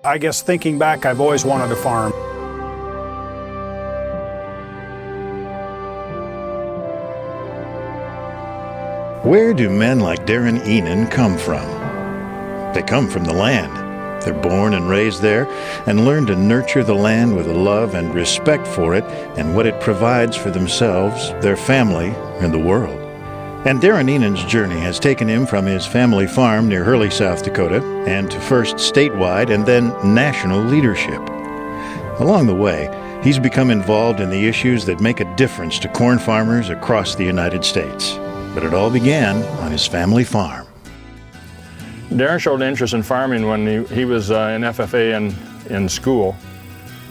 I guess thinking back, I've always wanted to farm. Where do men like Darrin Ihnen come from? They come from the land. They're born and raised there and learn to nurture the land with a love and respect for it and what it provides for themselves, their family, and the world. And Darrin Ihnen's journey has taken him from his family farm near Hurley, South Dakota, and to first statewide and then national leadership. Along the way, he's become involved in the issues that make a difference to corn farmers across the United States. But it all began on his family farm. Darrin showed interest in farming when he was in FFA in school,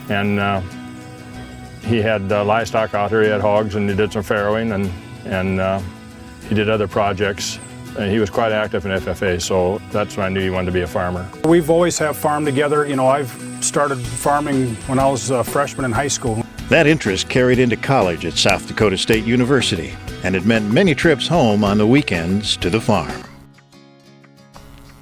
and he had livestock out there. He had hogs, and he did some farrowing, and he did other projects. And he was quite active in FFA, so that's when I knew he wanted to be a farmer. We've always have farmed together. You know, I've started farming when I was a freshman in high school. That interest carried into college at South Dakota State University, and it meant many trips home on the weekends to the farm.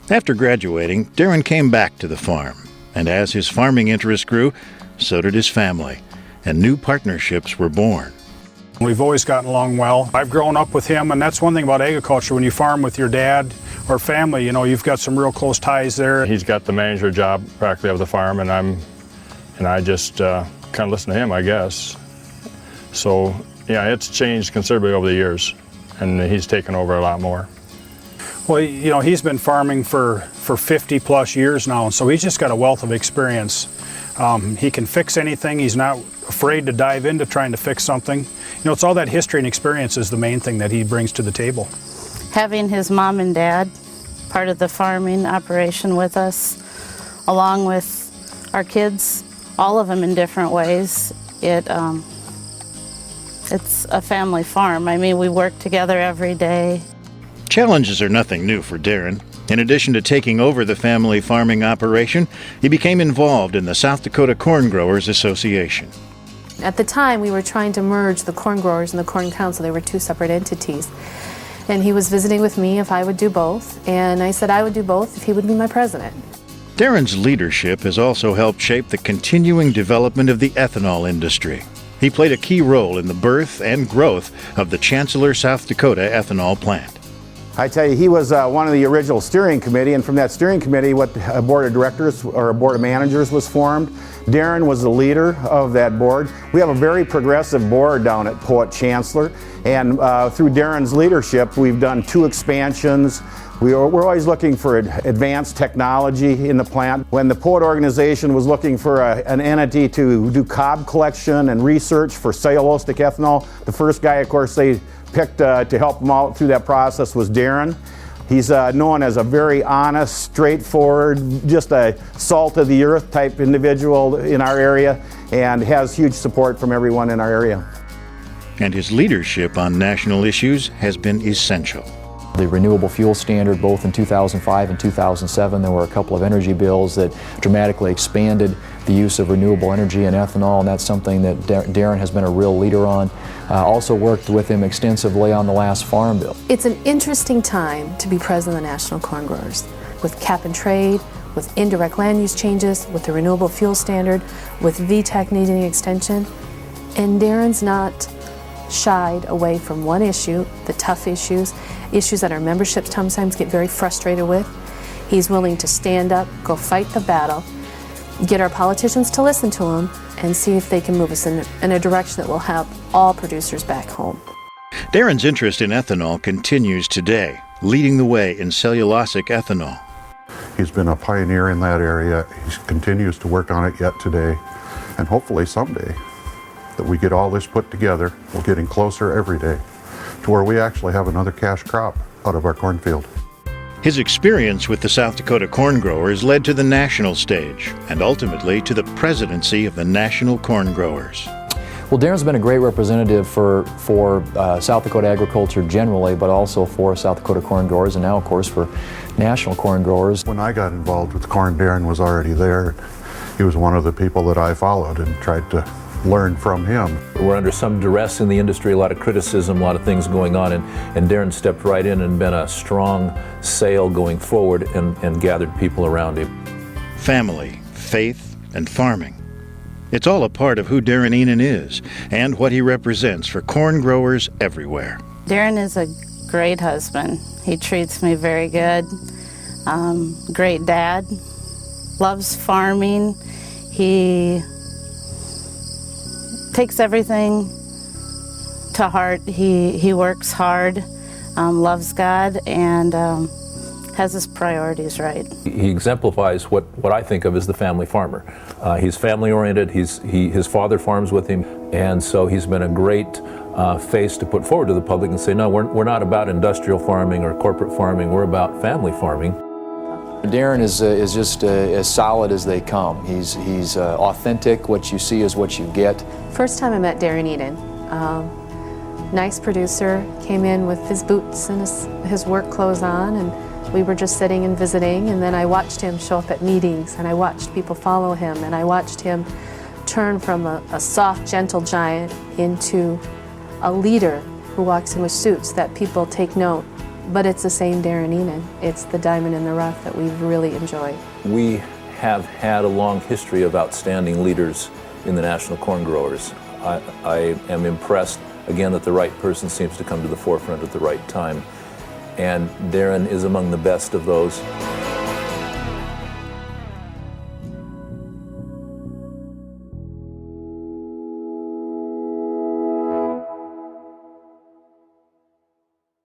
After graduating, Darrin came back to the farm, and as his farming interest grew, so did his family, and new partnerships were born. We've always gotten along well. I've grown up with him, and that's one thing about agriculture. When you farm with your dad or family, you know, you've got some real close ties there. He's got the manager job practically of the farm, and I just kind of listen to him, I guess. So, yeah, it's changed considerably over the years, and he's taken over a lot more. Well, you know, he's been farming for 50 plus years now, and so he's just got a wealth of experience. He can fix anything. He's not afraid to dive into trying to fix something. You know, it's all that history and experience is the main thing that he brings to the table. Having his mom and dad part of the farming operation with us, along with our kids, all of them in different ways, it's a family farm. I mean, we work together every day. Challenges are nothing new for Darrin. In addition to taking over the family farming operation, he became involved in the South Dakota Corn Growers Association. At the time, we were trying to merge the corn growers and the corn council. They were two separate entities. And he was visiting with me if I would do both, and I said I would do both if he would be my president. Darrin's leadership has also helped shape the continuing development of the ethanol industry. He played a key role in the birth and growth of the Chancellor, South Dakota ethanol plant. I tell you, he was one of the original steering committee, and from that steering committee, what a board of directors or a board of managers was formed. Darrin was the leader of that board. We have a very progressive board down at Poet Chancellor, and through Darrin's leadership, we've done 2 expansions. We're always looking for advanced technology in the plant. When the Poet organization was looking for an entity to do cob collection and research for cellulosic ethanol, the first guy, of course, they picked to help them out through that process was Darrin. He's known as a very honest, straightforward, just a salt of the earth type individual in our area, and has huge support from everyone in our area. And his leadership on national issues has been essential. The renewable fuel standard, both in 2005 and 2007, there were a couple of energy bills that dramatically expanded the use of renewable energy and ethanol, and that's something that Darrin has been a real leader on. Also worked with him extensively on the last farm bill. It's an interesting time to be president of the National Corn Growers, with cap and trade, with indirect land use changes, with the renewable fuel standard, with VTEC needing extension, and Darrin's not shied away from one issue, the tough issues that our memberships sometimes get very frustrated with. He's willing to stand up, go fight the battle, get our politicians to listen to him, and see if they can move us in a direction that will help all producers back home. Darrin's interest in ethanol continues today, leading the way in cellulosic ethanol. He's been a pioneer in that area. He continues to work on it yet today, and hopefully someday that we get all this put together. We're getting closer every day to where we actually have another cash crop out of our cornfield. His experience with the South Dakota corn growers led to the national stage and ultimately to the presidency of the National Corn Growers. Well, Darrin's been a great representative for South Dakota agriculture generally, but also for South Dakota corn growers, and now, of course, for national corn growers. When I got involved with corn, Darrin was already there. He was one of the people that I followed and tried to learn from him. We're under some duress in the industry, a lot of criticism, a lot of things going on, and Darrin stepped right in and been a strong sail going forward and gathered people around him. Family, faith, and farming. It's all a part of who Darrin Ihnen is and what he represents for corn growers everywhere. Darrin is a great husband. He treats me very good. Great dad. Loves farming. He takes everything to heart. He works hard, loves God, and has his priorities right. He exemplifies what I think of as the family farmer. He's family oriented, his father farms with him, and so he's been a great face to put forward to the public and say, no, we're not about industrial farming or corporate farming, we're about family farming. Darrin is just as solid as they come. He's authentic. What you see is what you get. First time I met Darrin Ihnen, nice producer, came in with his boots and his work clothes on, and we were just sitting and visiting, and then I watched him show up at meetings, and I watched people follow him, and I watched him turn from a soft, gentle giant into a leader who walks in with suits that people take note. But it's the same Darrin Ihnen. It's the diamond in the rough that we've really enjoyed. We have had a long history of outstanding leaders in the National Corn Growers. I am impressed, again, that the right person seems to come to the forefront at the right time. And Darrin is among the best of those.